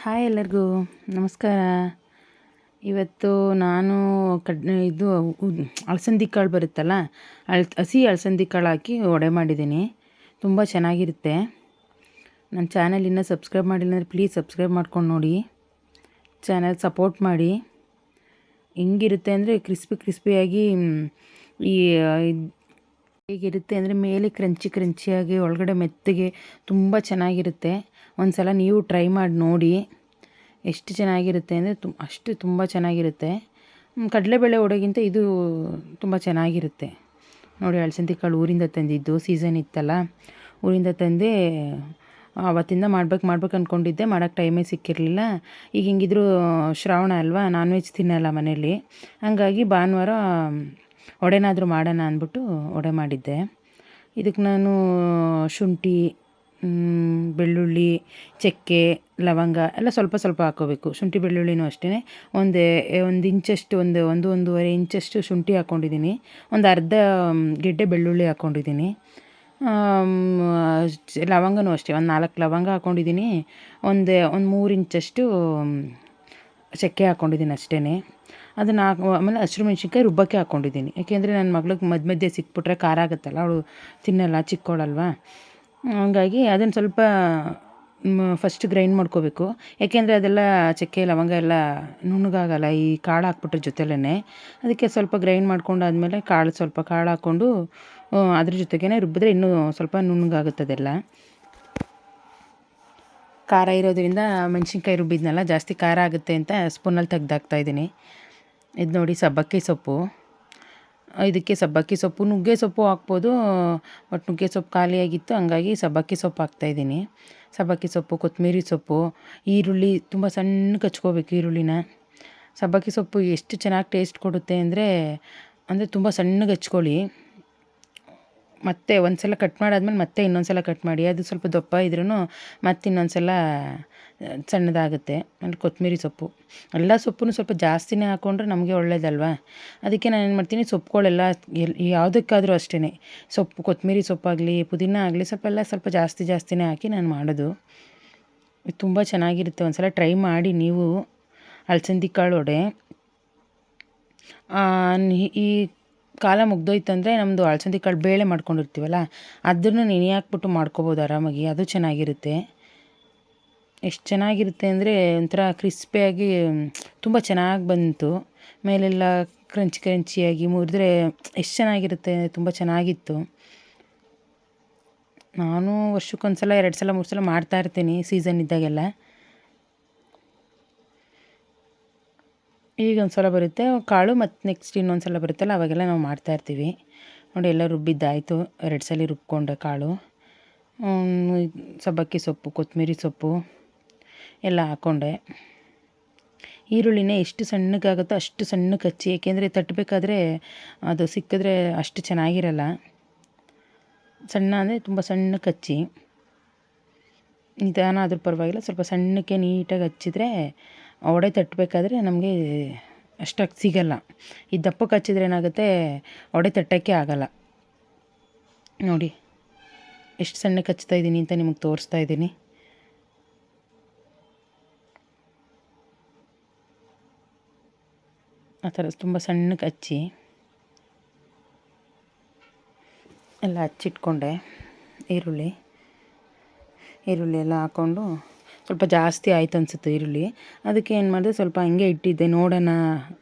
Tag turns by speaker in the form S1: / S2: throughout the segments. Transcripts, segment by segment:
S1: Hi ಎಲ್ಲರಿಗೂ ನಮಸ್ಕಾರ. ಇವತ್ತು ನಾನು ಇದು ಅಲಸಂದಿ ಕಾಳು ಬರುತ್ತಲ್ಲ, ಹಸಿ ಅಲಸಂದಿ ಕಾಳು ಹಾಕಿ ವಡೆ ಮಾಡಿದ್ದೀನಿ. ತುಂಬ ಚೆನ್ನಾಗಿರುತ್ತೆ. ನನ್ನ ಚಾನಲ್ ಇನ್ನೂ ಸಬ್ಸ್ಕ್ರೈಬ್ ಮಾಡಿಲ್ಲ ಅಂದರೆ ಪ್ಲೀಸ್ ಸಬ್ಸ್ಕ್ರೈಬ್ ಮಾಡ್ಕೊಂಡು ನೋಡಿ, ಚಾನಲ್ ಸಪೋರ್ಟ್ ಮಾಡಿ. ಹೆಂಗಿರುತ್ತೆ ಅಂದರೆ ಕ್ರಿಸ್ಪಿಯಾಗಿ ಈ ಹೇಗಿರುತ್ತೆ ಅಂದರೆ ಮೇಲೆ ಕ್ರಂಚಿಯಾಗಿ ಒಳಗಡೆ ಮೆತ್ತಗೆ ತುಂಬ ಚೆನ್ನಾಗಿರುತ್ತೆ. ಒಂದು ಸಲ ನೀವು ಟ್ರೈ ಮಾಡಿ ನೋಡಿ, ಎಷ್ಟು ಚೆನ್ನಾಗಿರುತ್ತೆ ಅಂದರೆ ಅಷ್ಟು ತುಂಬ ಚೆನ್ನಾಗಿರುತ್ತೆ. ಕಡಲೆಬೇಳೆ ವಡೆಗಿಂತ ಇದು ತುಂಬ ಚೆನ್ನಾಗಿರುತ್ತೆ ನೋಡಿ. ಅಲಸಂದಿ ಕಾಳು ಊರಿಂದ ತಂದಿದ್ದು, ಸೀಸನ್ ಇತ್ತಲ್ಲ ಊರಿಂದ ತಂದೆ. ಆವತ್ತಿಂದ ಮಾಡ್ಬೇಕು ಅಂದ್ಕೊಂಡಿದ್ದೆ, ಮಾಡೋಕ್ಕೆ ಟೈಮೇ ಸಿಕ್ಕಿರಲಿಲ್ಲ. ಈಗ ಹಿಂಗಿದ್ರು ಶ್ರಾವಣ ಅಲ್ವಾ, ನಾನ್ ವೆಜ್ ತಿನ್ನಲ್ಲ ಮನೇಲಿ. ಹಾಗಾಗಿ ಭಾನುವಾರ ವಡೆನಾದರೂ ಮಾಡೋಣ ಅಂದ್ಬಿಟ್ಟು ವಡೆ ಮಾಡಿದ್ದೆ. ಇದಕ್ಕೆ ನಾನು ಶುಂಠಿ, ಬೆಳ್ಳುಳ್ಳಿ, ಚಕ್ಕೆ, ಲವಂಗ ಎಲ್ಲ ಸ್ವಲ್ಪ ಹಾಕ್ಕೋಬೇಕು. ಶುಂಠಿ ಬೆಳ್ಳುಳ್ಳಿನೂ ಅಷ್ಟೇ ಒಂದು ಇಂಚಷ್ಟು, ಒಂದೂವರೆ ಇಂಚಷ್ಟು ಶುಂಠಿ ಹಾಕ್ಕೊಂಡಿದ್ದೀನಿ. ಒಂದು ಅರ್ಧ ಗೆಡ್ಡೆ ಬೆಳ್ಳುಳ್ಳಿ ಹಾಕ್ಕೊಂಡಿದ್ದೀನಿ. ಲವಂಗನೂ ಅಷ್ಟೇ ಒಂದು 4 ಲವಂಗ ಹಾಕ್ಕೊಂಡಿದ್ದೀನಿ. ಒಂದು 3 ಇಂಚಷ್ಟು ಚಕ್ಕೆ ಹಾಕ್ಕೊಂಡಿದ್ದೀನಿ ಅಷ್ಟೇ. ಅದನ್ನು ಆಮೇಲೆ ಹಸಿರು ಮೆಣಸಿನ್ಕಾಯಿ ರುಬ್ಬಕ್ಕೆ ಹಾಕ್ಕೊಂಡಿದ್ದೀನಿ. ಯಾಕೆಂದರೆ ನನ್ನ ಮಗಳಿಗೆ ಮಧ್ಯೆ ಸಿಕ್ಬಿಟ್ರೆ ಖಾರ ಆಗುತ್ತಲ್ಲ, ಅವಳು ತಿನ್ನಲ್ಲ, ಚಿಕ್ಕವಳಲ್ವ. ಹಂಗಾಗಿ ಅದನ್ನು ಸ್ವಲ್ಪ ಫಸ್ಟ್ ಗ್ರೈಂಡ್ ಮಾಡ್ಕೋಬೇಕು. ಯಾಕೆಂದರೆ ಅದೆಲ್ಲ ಚಕ್ಕೆ ಲವಂಗ ಎಲ್ಲ ನುಣ್ಣಗಾಗಲ್ಲ ಈ ಕಾಳು ಹಾಕ್ಬಿಟ್ರೆ ಜೊತೆಲೇ. ಅದಕ್ಕೆ ಸ್ವಲ್ಪ ಗ್ರೈಂಡ್ ಮಾಡ್ಕೊಂಡಾದ್ಮೇಲೆ ಸ್ವಲ್ಪ ಕಾಳು ಹಾಕ್ಕೊಂಡು ಅದ್ರ ಜೊತೆಗೇ ರುಬ್ಬಿದ್ರೆ ಇನ್ನೂ ಸ್ವಲ್ಪ ನುಣ್ಣಗಾಗುತ್ತೆ ಅದೆಲ್ಲ. ಖಾರ ಇರೋದ್ರಿಂದ ಮೆಣಸಿನ್ಕಾಯಿ ರುಬ್ಬಿದ್ನಲ್ಲ, ಜಾಸ್ತಿ ಖಾರ ಆಗುತ್ತೆ ಅಂತ ಸ್ಪೂನಲ್ಲಿ ತೆಗ್ದಾಕ್ತಾಯಿದ್ದೀನಿ. ಇದು ನೋಡಿ ಸಬ್ಬಕ್ಕಿ ಸೊಪ್ಪು. ಇದಕ್ಕೆ ಸಬ್ಬಕ್ಕಿ ಸೊಪ್ಪು, ನುಗ್ಗೆ ಸೊಪ್ಪು ಹಾಕ್ಬೋದು, ಬಟ್ ನುಗ್ಗೆ ಸೊಪ್ಪು ಖಾಲಿಯಾಗಿತ್ತು, ಹಂಗಾಗಿ ಸಬ್ಬಕ್ಕಿ ಸೊಪ್ಪು ಹಾಕ್ತಾಯಿದ್ದೀನಿ. ಸಬ್ಬಕ್ಕಿ ಸೊಪ್ಪು, ಕೊತ್ತಂಬರಿ ಸೊಪ್ಪು, ಈರುಳ್ಳಿ ತುಂಬ ಸಣ್ಣಗೆ ಹಚ್ಕೋಬೇಕು ಈರುಳ್ಳಿನ. ಸಬ್ಬಕ್ಕಿ ಸೊಪ್ಪು ಎಷ್ಟು ಚೆನ್ನಾಗಿ ಟೇಸ್ಟ್ ಕೊಡುತ್ತೆ ಅಂದರೆ ತುಂಬ ಸಣ್ಣಗೆ ಹಚ್ಕೊಳ್ಳಿ. ಮತ್ತೆ ಒಂದು ಸಲ ಕಟ್ ಮಾಡಾದ್ಮೇಲೆ ಮತ್ತೆ ಇನ್ನೊಂದು ಸಲ ಕಟ್ ಮಾಡಿ. ಅದು ಸ್ವಲ್ಪ ದಪ್ಪ ಇದ್ರೂ ಮತ್ತೆ ಇನ್ನೊಂದು ಸಲ ಸಣ್ಣದಾಗುತ್ತೆ. ಆಮೇಲೆ ಕೊತ್ತಂಬರಿ ಸೊಪ್ಪು, ಎಲ್ಲ ಸೊಪ್ಪು ಸ್ವಲ್ಪ ಜಾಸ್ತಿನೇ ಹಾಕ್ಕೊಂಡ್ರೆ ನಮಗೆ ಒಳ್ಳೇದಲ್ವ. ಅದಕ್ಕೆ ನಾನು ಏನು ಮಾಡ್ತೀನಿ, ಸೊಪ್ಪುಗಳೆಲ್ಲ ಯಾವುದಕ್ಕಾದರೂ ಅಷ್ಟೇ, ಸೊಪ್ಪು ಕೊತ್ತಂಬರಿ ಸೊಪ್ಪಾಗಲಿ ಪುದೀನ ಆಗಲಿ ಸ್ವಲ್ಪ ಜಾಸ್ತಿನೇ ಹಾಕಿ ನಾನು ಮಾಡೋದು. ಇದು ತುಂಬ ಚೆನ್ನಾಗಿರುತ್ತೆ. ಒಂದು ಸಲ ಟ್ರೈ ಮಾಡಿ ನೀವು ಅಲಸಂದಿ ಕಾಳು ವಡೆ. ಈ ಕಾಲ ಮುಗ್ದೋಯ್ತಂದರೆ ನಮ್ಮದು ಅಲಸಂದಿ ಕಾಳು ಬೇಳೆ ಮಾಡ್ಕೊಂಡಿರ್ತೀವಲ್ಲ, ಅದನ್ನು ನೆನೆ ಹಾಕ್ಬಿಟ್ಟು ಮಾಡ್ಕೊಬೋದು ಆರಾಮಾಗಿ. ಅದು ಚೆನ್ನಾಗಿರುತ್ತೆ. ಎಷ್ಟು ಚೆನ್ನಾಗಿರುತ್ತೆ ಅಂದರೆ ಒಂಥರ ಕ್ರಿಸ್ಪಿಯಾಗಿ ತುಂಬ ಚೆನ್ನಾಗಿ ಬಂತು. ಮೇಲೆಲ್ಲ ಕ್ರಂಚಿಯಾಗಿ ಮುರಿದ್ರೆ ಎಷ್ಟು ಚೆನ್ನಾಗಿರುತ್ತೆ, ತುಂಬ ಚೆನ್ನಾಗಿತ್ತು. ನಾನು ವರ್ಷಕ್ಕೊಂದು ಸಲ 2 ಸಲ 3 ಸಲ ಮಾಡ್ತಾಯಿರ್ತೀನಿ ಸೀಸನ್ ಇದ್ದಾಗೆಲ್ಲ. ಈಗ ಒಂದು ಸಲ ಬರುತ್ತೆ ಕಾಳು, ಮತ್ತು ನೆಕ್ಸ್ಟ್ ಇನ್ನೊಂದು ಸಲ ಬರುತ್ತಲ್ಲ ಅವಾಗೆಲ್ಲ ನಾವು ಮಾಡ್ತಾಯಿರ್ತೀವಿ ನೋಡಿ. ಎಲ್ಲ ರುಬ್ಬಿದ್ದಾಯಿತು, 2 ಸಲ ರುಬ್ಕೊಂಡೆ ಕಾಳು. ಸಬ್ಬಕ್ಕಿ ಸೊಪ್ಪು, ಕೊತ್ತಂಬರಿ ಸೊಪ್ಪು ಎಲ್ಲ ಹಾಕ್ಕೊಂಡೆ. ಈರುಳ್ಳಿನೇ ಎಷ್ಟು ಸಣ್ಣಗಾಗುತ್ತೋ ಅಷ್ಟು ಸಣ್ಣಗೆ ಹಚ್ಚಿ, ಏಕೆಂದರೆ ತಟ್ಟಬೇಕಾದ್ರೆ ಅದು ಸಿಕ್ಕಿದ್ರೆ ಅಷ್ಟು ಚೆನ್ನಾಗಿರಲ್ಲ. ಸಣ್ಣ ಅಂದರೆ ತುಂಬ ಸಣ್ಣಗೆ ಹಚ್ಚಿ, ನಿಧಾನ ಆದರೂ ಪರವಾಗಿಲ್ಲ, ಸ್ವಲ್ಪ ಸಣ್ಣಕ್ಕೆ ನೀಟಾಗಿ ಹಚ್ಚಿದ್ರೆ ವಡೆ ತಟ್ಟಬೇಕಾದ್ರೆ ನಮಗೆ ಅಷ್ಟಾಗಿ ಸಿಗಲ್ಲ. ಈ ದಪ್ಪಕ್ಕೆ ಹಚ್ಚಿದ್ರೆ ಏನಾಗುತ್ತೆ, ವಡೆ ತಟ್ಟೋಕ್ಕೆ ಆಗಲ್ಲ. ನೋಡಿ ಎಷ್ಟು ಸಣ್ಣಕ್ಕೆ ಹಚ್ತಾ ಇದ್ದೀನಿ ಅಂತ ನಿಮಗೆ ತೋರಿಸ್ತಾ ಇದ್ದೀನಿ. ಆ ಥರ ತುಂಬ ಸಣ್ಣಕ್ಕೆ ಹಚ್ಚಿ ಎಲ್ಲ ಹಚ್ಚಿಟ್ಕೊಂಡೆ. ಈರುಳ್ಳಿ ಎಲ್ಲ ಹಾಕ್ಕೊಂಡು ಸ್ವಲ್ಪ ಜಾಸ್ತಿ ಆಯ್ತು ಅನಿಸುತ್ತೆ ಈರುಳ್ಳಿ. ಅದಕ್ಕೆ ಏನು ಮಾಡಿದೆ, ಸ್ವಲ್ಪ ಹಂಗೆ ಇಟ್ಟಿದ್ದೆ, ನೋಡೋಣ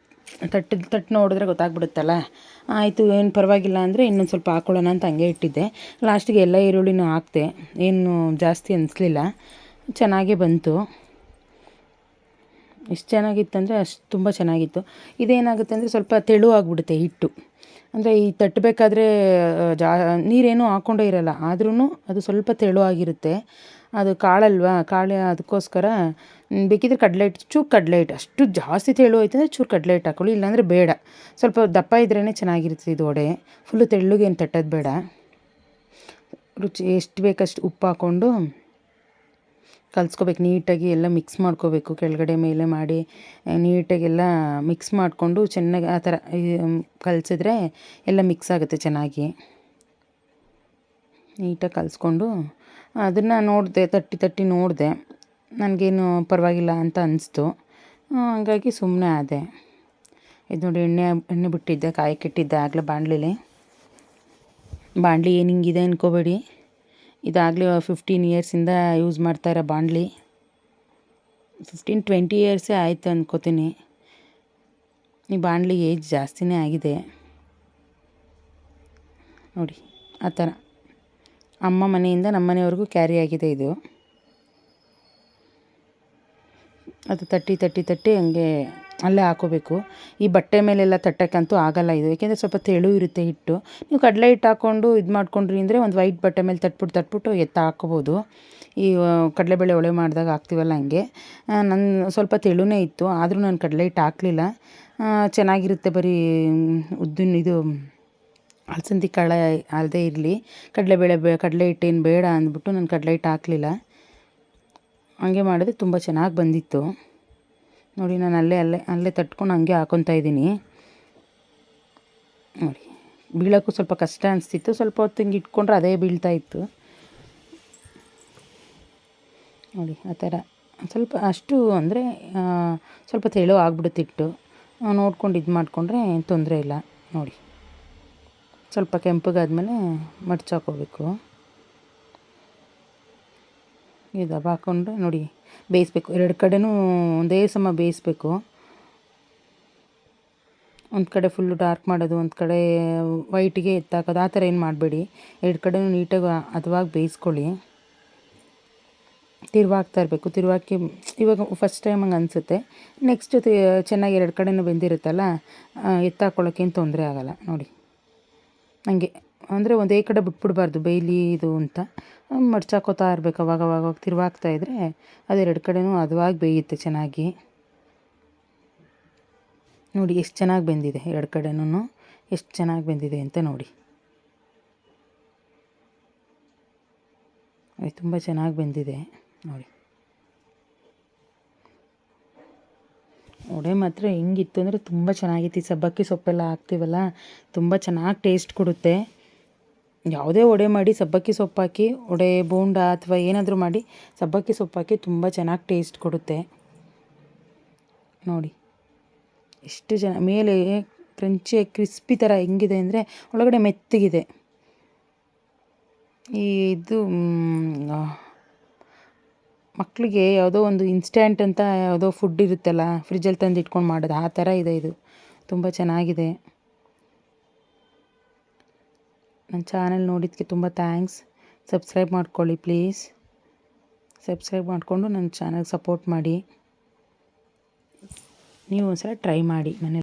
S1: ತಟ್ಟು ನೋಡಿದ್ರೆ ಗೊತ್ತಾಗ್ಬಿಡುತ್ತಲ್ಲ. ಆಯಿತು ಏನು ಪರವಾಗಿಲ್ಲ ಅಂದರೆ ಇನ್ನೊಂದು ಸ್ವಲ್ಪ ಹಾಕ್ಕೊಳ್ಳೋಣ ಅಂತ ಹಂಗೆ ಇಟ್ಟಿದ್ದೆ. ಲಾಸ್ಟಿಗೆ ಎಲ್ಲ ಈರುಳ್ಳಿನೂ ಹಾಕ್ದೆ, ಏನು ಜಾಸ್ತಿ ಅನಿಸ್ಲಿಲ್ಲ, ಚೆನ್ನಾಗೇ ಬಂತು. ಎಷ್ಟು ಚೆನ್ನಾಗಿತ್ತಂದರೆ ಅಷ್ಟು ತುಂಬ ಚೆನ್ನಾಗಿತ್ತು. ಇದೇನಾಗುತ್ತೆ ಅಂದರೆ ಸ್ವಲ್ಪ ತೆಳುವಾಗಿಬಿಡುತ್ತೆ ಹಿಟ್ಟು. ಅಂದರೆ ಈ ತಟ್ಟಬೇಕಾದ್ರೆ ನೀರೇನೂ ಹಾಕ್ಕೊಂಡೇ ಇರೋಲ್ಲ, ಆದ್ರೂ ಅದು ಸ್ವಲ್ಪ ತೆಳುವಾಗಿರುತ್ತೆ. ಅದು ಕಾಳಲ್ವಾ, ಅದಕ್ಕೋಸ್ಕರ ಬೇಕಿದ್ರೆ ಚೂರು ಕಡಲೆ ಹಿಟ್ಟು, ಅಷ್ಟು ಜಾಸ್ತಿ ತೆಳು ಆಯ್ತು ಅಂದರೆ ಚೂರು ಕಡಲೆ ಹಿಟ್ಟು ಹಾಕ್ಕೊಳ್ಳಿ, ಇಲ್ಲಾಂದರೆ ಬೇಡ. ಸ್ವಲ್ಪ ದಪ್ಪ ಇದ್ರೇ ಚೆನ್ನಾಗಿರುತ್ತೆ ಇದು ವಡೆ. ಫುಲ್ಲು ತೆಳ್ಳಗೇನು ತಟ್ಟೋದು ಬೇಡ. ರುಚಿ ಎಷ್ಟು ಬೇಕಷ್ಟು ಉಪ್ಪು ಹಾಕ್ಕೊಂಡು ಕಲಿಸ್ಕೋಬೇಕು ನೀಟಾಗಿ, ಎಲ್ಲ ಮಿಕ್ಸ್ ಮಾಡ್ಕೋಬೇಕು. ಕೆಳಗಡೆ ಮೇಲೆ ಮಾಡಿ ನೀಟಾಗೆಲ್ಲ ಮಿಕ್ಸ್ ಮಾಡಿಕೊಂಡು ಚೆನ್ನಾಗಿ ಆ ಥರ ಕಲಸಿದ್ರೆ ಎಲ್ಲ ಮಿಕ್ಸ್ ಆಗುತ್ತೆ ಚೆನ್ನಾಗಿ. ನೀಟಾಗಿ ಕಲಿಸ್ಕೊಂಡು ಅದನ್ನು ನೋಡಿದೆ, ತಟ್ಟಿ ನೋಡಿದೆ, ನನಗೇನು ಪರವಾಗಿಲ್ಲ ಅಂತ ಅನಿಸ್ತು. ಹಂಗಾಗಿ ಸುಮ್ಮನೆ ಆದೆ. ಇದು ನೋಡಿ ಎಣ್ಣೆ ಬಿಟ್ಟಿದ್ದೆ, ಕಾಯಕ್ಕಿಟ್ಟಿದ್ದೆ ಆಗಲೇ ಬಾಣಲಿಲಿ. ಬಾಣಲಿ ಏನು ಹಿಂಗಿದೆ ಅಂದ್ಕೋಬೇಡಿ, ಇದಾಗಲೇ 15 ಇಯರ್ಸಿಂದ ಯೂಸ್ ಮಾಡ್ತಾಯಿರೋ ಬಾಣಲಿ. 15-20 ಇಯರ್ಸೇ ಆಯಿತು ಅಂದ್ಕೋತೀನಿ. ಈ ಬಾಣಲಿ ಏಜ್ ಜಾಸ್ತಿನೇ ಆಗಿದೆ ನೋಡಿ. ಆ ಥರ ಅಮ್ಮ ಮನೆಯಿಂದ ನಮ್ಮ ಮನೆವರೆಗೂ ಕ್ಯಾರಿ ಆಗಿದೆ ಇದು. ಅದು ತಟ್ಟಿ ಹಂಗೆ ಅಲ್ಲೇ ಹಾಕೋಬೇಕು. ಈ ಬಟ್ಟೆ ಮೇಲೆಲ್ಲ ತಟ್ಟಕ್ಕಂತೂ ಆಗಲ್ಲ ಇದು, ಏಕೆಂದರೆ ಸ್ವಲ್ಪ ತೆಳು ಇರುತ್ತೆ ಹಿಟ್ಟು. ನೀವು ಕಡಲೆ ಹಿಟ್ಟು ಹಾಕ್ಕೊಂಡು ಇದು ಮಾಡ್ಕೊಂಡ್ರಿ ಅಂದರೆ ಒಂದು ವೈಟ್ ಬಟ್ಟೆ ಮೇಲೆ ತಟ್ಬಿಟ್ಟು ಹಾಕ್ಕೋಬೋದು. ಈ ಕಡಲೆಬೇಳೆ ಒಳೆ ಮಾಡಿದಾಗ ಹಾಕ್ತೀವಲ್ಲ ಹಂಗೆ. ನನ್ನ ಸ್ವಲ್ಪ ತೆಳುನೇ ಇತ್ತು, ಆದರೂ ನಾನು ಕಡಲೆ ಹಿಟ್ಟು ಹಾಕಲಿಲ್ಲ. ಚೆನ್ನಾಗಿರುತ್ತೆ, ಬರೀ ಉದ್ದಿನ ಇದು ಅಲಸಂದಿ ಕಾಳು ಅಲ್ಲದೇ ಇರಲಿ, ಕಡಲೆ ಹಿಟ್ಟೇನು ಬೇಡ ಅಂದ್ಬಿಟ್ಟು ನಾನು ಕಡಲೆ ಹಿಟ್ಟು ಹಾಕಲಿಲ್ಲ. ಹಂಗೆ ಮಾಡಿದ್ರೆ ತುಂಬ ಚೆನ್ನಾಗಿ ಬಂದಿತ್ತು ನೋಡಿ. ನಾನು ಅಲ್ಲೇ ತಟ್ಕೊಂಡು ಹಂಗೆ ಹಾಕ್ಕೊತಾ ಇದ್ದೀನಿ ನೋಡಿ. ಬೀಳೋಕ್ಕೂ ಸ್ವಲ್ಪ ಕಷ್ಟ ಅನಿಸ್ತಿತ್ತು, ಸ್ವಲ್ಪ ಹೊತ್ತು ಹಿಂಗೆ ಇಟ್ಕೊಂಡ್ರೆ ಅದೇ ಬೀಳ್ತಾಯಿತ್ತು ನೋಡಿ. ಆ ಥರ ಸ್ವಲ್ಪ ಅಷ್ಟು ಅಂದರೆ ಸ್ವಲ್ಪ ತೆಳು ಆಗ್ಬಿಡುತ್ತಿಟ್ಟು, ನೋಡ್ಕೊಂಡು ಇದು ಮಾಡಿಕೊಂಡ್ರೆ ಏನು ತೊಂದರೆ ಇಲ್ಲ ನೋಡಿ. ಸ್ವಲ್ಪ ಕೆಂಪಗಾದ್ಮೇಲೆ ಮಡ್ಚಾಕೋಬೇಕು. ಇದು ಹಾಕ್ಕೊಂಡು ನೋಡಿ ಬೇಯಿಸ್ಬೇಕು. 2 ಕಡೆನೂ ಒಂದೇ ಸಮ ಬೇಯಿಸ್ಬೇಕು. ಒಂದು ಕಡೆ ಫುಲ್ಲು ಡಾರ್ಕ್ ಮಾಡೋದು, ಒಂದು ಕಡೆ ವೈಟಿಗೆ ಎತ್ತಾಕೋದು, ಆ ಥರ ಏನು ಮಾಡಬೇಡಿ. 2 ಕಡೆನೂ ನೀಟಾಗಿ ಹದವಾಗಿ ಬೇಯಿಸ್ಕೊಳ್ಳಿ. ತಿರುವಾಗ್ತಾ ಇರಬೇಕು. ತಿರುವಾಕಿ ಇವಾಗ ಫಸ್ಟ್ ಟೈಮ್ ಹಂಗೆ ಅನಿಸುತ್ತೆ. ನೆಕ್ಸ್ಟ್ ಚೆನ್ನಾಗಿ 2 ಕಡೆನೂ ಬೆಂದಿರುತ್ತಲ್ಲ, ಎತ್ತಾಕೊಳ್ಳೋಕ್ಕೇನು ತೊಂದರೆ ಆಗೋಲ್ಲ ನೋಡಿ. ಹಂಗೆ ಅಂದರೆ ಒಂದೇ ಕಡೆ ಬಿಟ್ಬಿಡ್ಬಾರ್ದು ಬೇಯಲಿ ಇದು ಅಂತ, ಮಡ್ಚಾಕೋತಾ ಇರಬೇಕು. ಅವಾಗ ತಿರುವಾಗ್ತಾಯಿದ್ರೆ ಅದು 2 ಕಡೆನೂ ಹದವಾಗಿ ಬೇಯುತ್ತೆ ಚೆನ್ನಾಗಿ ನೋಡಿ. ಎಷ್ಟು ಚೆನ್ನಾಗಿ ಬೆಂದಿದೆ 2 ಕಡೆನೂ, ಎಷ್ಟು ಚೆನ್ನಾಗಿ ಬೆಂದಿದೆ ಅಂತ ನೋಡಿ. ತುಂಬ ಚೆನ್ನಾಗಿ ಬೆಂದಿದೆ ನೋಡಿ. ವಡೆ ಮಾತ್ರ ಹೆಂಗಿತ್ತು ಅಂದರೆ ತುಂಬ ಚೆನ್ನಾಗಿತ್ತು. ಸಬ್ಬಕ್ಕಿ ಸೊಪ್ಪೆಲ್ಲ ಹಾಕ್ತೀವಲ್ಲ, ತುಂಬ ಚೆನ್ನಾಗಿ ಟೇಸ್ಟ್ ಕೊಡುತ್ತೆ. ಯಾವುದೇ ವಡೆ ಮಾಡಿ ಸಬ್ಬಕ್ಕಿ ಸೊಪ್ಪು ಹಾಕಿ, ವಡೆ ಬೋಂಡ ಅಥವಾ ಏನಾದರೂ ಮಾಡಿ ಸಬ್ಬಕ್ಕಿ ಸೊಪ್ಪು ಹಾಕಿ ತುಂಬ ಚೆನ್ನಾಗಿ ಟೇಸ್ಟ್ ಕೊಡುತ್ತೆ ನೋಡಿ. ಎಷ್ಟು ಮೇಲೆ ಕ್ರಿಸ್ಪಿ ಥರ ಹೆಂಗಿದೆ ಅಂದರೆ ಒಳಗಡೆ ಮೆತ್ತಗಿದೆ. ಇದು ಮಕ್ಕಳಿಗೆ ಯಾವುದೋ ಒಂದು ಇನ್ಸ್ಟ್ಯಾಂಟ್ ಅಂತ ಯಾವುದೋ ಫುಡ್ ಇರುತ್ತಲ್ಲ, ಫ್ರಿಜ್ಜಲ್ಲಿ ತಂದು ಇಟ್ಕೊಂಡು ಮಾಡೋದು, ಆ ಥರ ಇದೆ ಇದು. ತುಂಬ ಚೆನ್ನಾಗಿದೆ. ನನ್ನ ಚಾನಲ್ ನೋಡಿದ್ದಕ್ಕೆ ತುಂಬ ಥ್ಯಾಂಕ್ಸ್. ಸಬ್ಸ್ಕ್ರೈಬ್ ಮಾಡ್ಕೊಳ್ಳಿ ಪ್ಲೀಸ್. ಸಬ್ಸ್ಕ್ರೈಬ್ ಮಾಡಿಕೊಂಡು ನನ್ನ ಚಾನಲ್ ಸಪೋರ್ಟ್ ಮಾಡಿ. ನೀವು ಒಂದ್ಸಲ ಟ್ರೈ ಮಾಡಿ ಮನೇಲಿ.